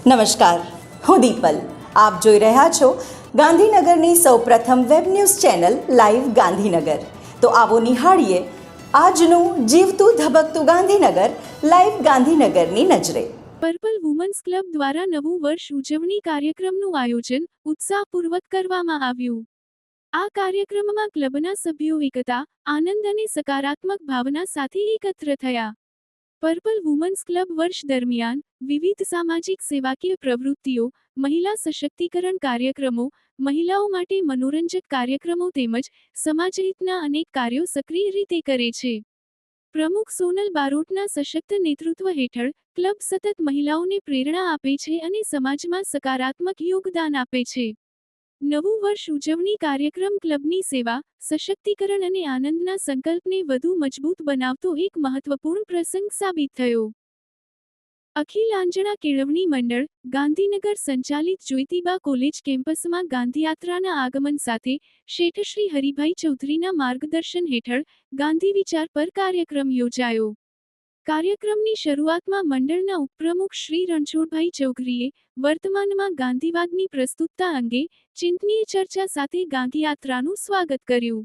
નમસ્કાર, હું દીપલ. આપ જોઈ રહ્યા છો ગાંધીનગરની સૌપ્રથમ web news channel live Gandhinagar. તો આવો નિહાળીએ આજનું જીવતું ધબકતું ગાંધીનગર લાઈવ ગાંધીનગરની નજરે. પર્પલ વુમન્સ ક્લબ દ્વારા નવું વર્ષ ઉજવણી કાર્યક્રમનું આયોજન ઉત્સાહપૂર્વક કરવામાં આવ્યું. આ કાર્યક્રમમાં ક્લબના સભ્યો એકતા, આનંદ અને સકારાત્મક ભાવના સાથે એકત્ર થયા. પર્પલ વુમન્સ ક્લબ વર્ષ દરમિયાન વિવિધ સામાજિક સેવાકીય પ્રવૃત્તિઓ, મહિલા સશક્તિકરણ કાર્યક્રમો, મહિલાઓ માટે મનોરંજક કાર્યક્રમો તેમજ સમાજહિતના અનેક કાર્યો સક્રિય રીતે કરે છે. પ્રમુખ સોનલ બારોટના સશક્ત નેતૃત્વ હેઠળ ક્લબ સતત મહિલાઓને પ્રેરણા આપે છે અને સમાજમાં સકારાત્મક યોગદાન આપે છે. નવું વર્ષ ઉજવણી કાર્યક્રમ ક્લબની સેવા, સશક્તિકરણ અને આનંદના સંકલ્પને વધુ મજબૂત બનાવતો એક મહત્વપૂર્ણ પ્રસંગ સાબિત થયો. અખિલ આંજણા કેળવણી મંડળ, ગાંધીનગર સંચાલિત જ્યોતિબા કોલેજ કેમ્પસમાં ગાંધીયાત્રાના આગમન સાથે શેઠ શ્રી હરિભાઈ ચૌધરીના માર્ગદર્શન હેઠળ ગાંધી વિચાર પર કાર્યક્રમ યોજાયો. કાર્યક્રમની શરૂઆતમાં મંડળના ઉપપ્રમુખ શ્રી રણછોડભાઈ ચૌધરીએ વર્તમાનમાં ગાંધીવાદની પ્રસ્તુતતા અંગે ચિંતનીય ચર્ચા સાથે ગાંધીયાત્રાનું સ્વાગત કર્યું.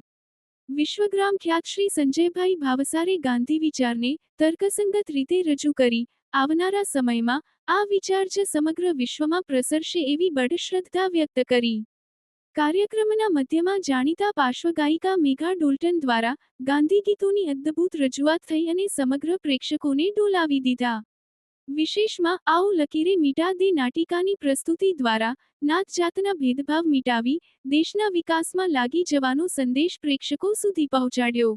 વિશ્વગ્રામ ખ્યાત શ્રી સંજયભાઈ ભાવસારે ગાંધી વિચારને તર્કસંગત રીતે રજૂ કરી આવનારા સમયમાં આ વિચાર જ સમગ્ર વિશ્વમાં પ્રસરશે એવી બળ શ્રદ્ધા વ્યક્ત કરી. કાર્યક્રમના મધ્યમાં જાણીતા પાર્શ્વગાયિકા મેઘા ડોલ્ટન દ્વારા ગાંધી ગીતોની અદ્ભુત રજૂઆત થઈ અને સમગ્ર પ્રેક્ષકોને ડોલાવી દીધા. વિશેષમાં આવો લકીરે મિટા દે નાટિકાની પ્રસ્તુતિ દ્વારા નાત જાતના ભેદભાવ મિટાવી દેશના વિકાસમાં લાગી જવાનો સંદેશ પ્રેક્ષકો સુધી પહોંચાડ્યો.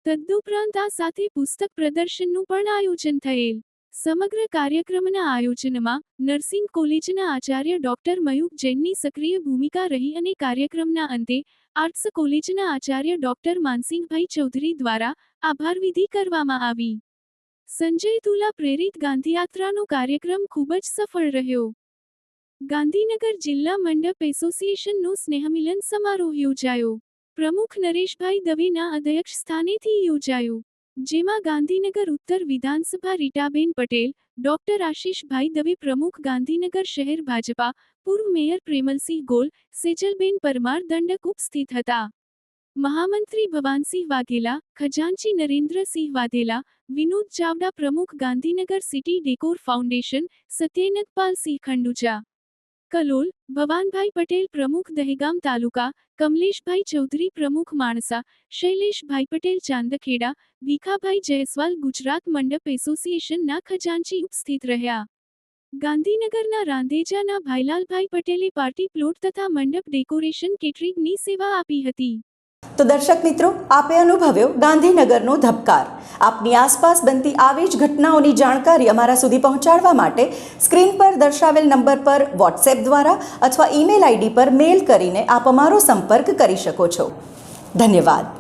તદુપરાંત આ સાથે પુસ્તક પ્રદર્શનનું પણ આયોજન થયેલ. સમગ્ર કાર્યક્રમના આયોજનમાં નર્સિંગ કોલેજના આચાર્ય ડોક્ટર મયુક જૈનની સક્રિય ભૂમિકા રહી અને કાર્યક્રમના અંતે આર્ટ્સ કોલેજના આચાર્ય ડોક્ટર માનસિંહભાઈ ચૌધરી દ્વારા આભારવિધિ કરવામાં આવી. સંજય તુલા પ્રેરિત ગાંધીયાત્રાનો કાર્યક્રમ ખૂબ જ સફળ રહ્યો. ગાંધીનગર જિલ્લા મંડપ એસોસિએશનનો સ્નેહમિલન સમારોહ યોજાયો. પ્રમુખ નરેશભાઈ દવેના અધ્યક્ષ સ્થાનેથી યોજાયો. જેમાં ગાંધીનગર ઉત્તર વિધાનસભા રીટાબેન પટેલ, ડોક્ટર આશીષભાઈ દવે પ્રમુખ ગાંધીનગર શહેર ભાજપા, પૂર્વ મેયર પ્રેમલસિંહ ગોલ, સેજલબેન પરમાર દંડક ઉપસ્થિત હતા. મહામંત્રી ભવાનસિંહ વાઘેલા, ખજાનચી નરેન્દ્રસિંહ વાઘેલા, વિનોદ ચાવડા પ્રમુખ Gandhinagar city decor foundation, Satyendrapalsinh Khanduja, Kalol, Bhavanbhai Patel પ્રમુખ દહેગામ તાલુકા, કમલેશભાઈ ચૌધરી પ્રમુખ માણસા, શૈલેષભાઈ પટેલ ચાંદખેડા, ભીખાભાઈ જયસ્વાલ ગુજરાત મંડપ એસોસિએશનના ખજાનચી ઉપસ્થિત રહ્યા. ગાંધીનગરના રાંદેજાના ભાઈલાલભાઈ પટેલે પાર્ટી પ્લોટ તથા મંડપ ડેકોરેશન કેટરિંગની સેવા આપી હતી. તો દર્શક મિત્રો, આપે અનુભવ્યો ગાંધીનગરનો ધબકાર. આપની આસપાસ બનતી આવી જ ઘટનાઓની જાણકારી અમારા સુધી પહોંચાડવા માટે સ્ક્રીન પર દર્શાવેલ નંબર પર વોટ્સએપ દ્વારા અથવા ઈમેલ આઈડી પર મેલ કરીને આપ અમારો સંપર્ક કરી શકો છો. ધન્યવાદ.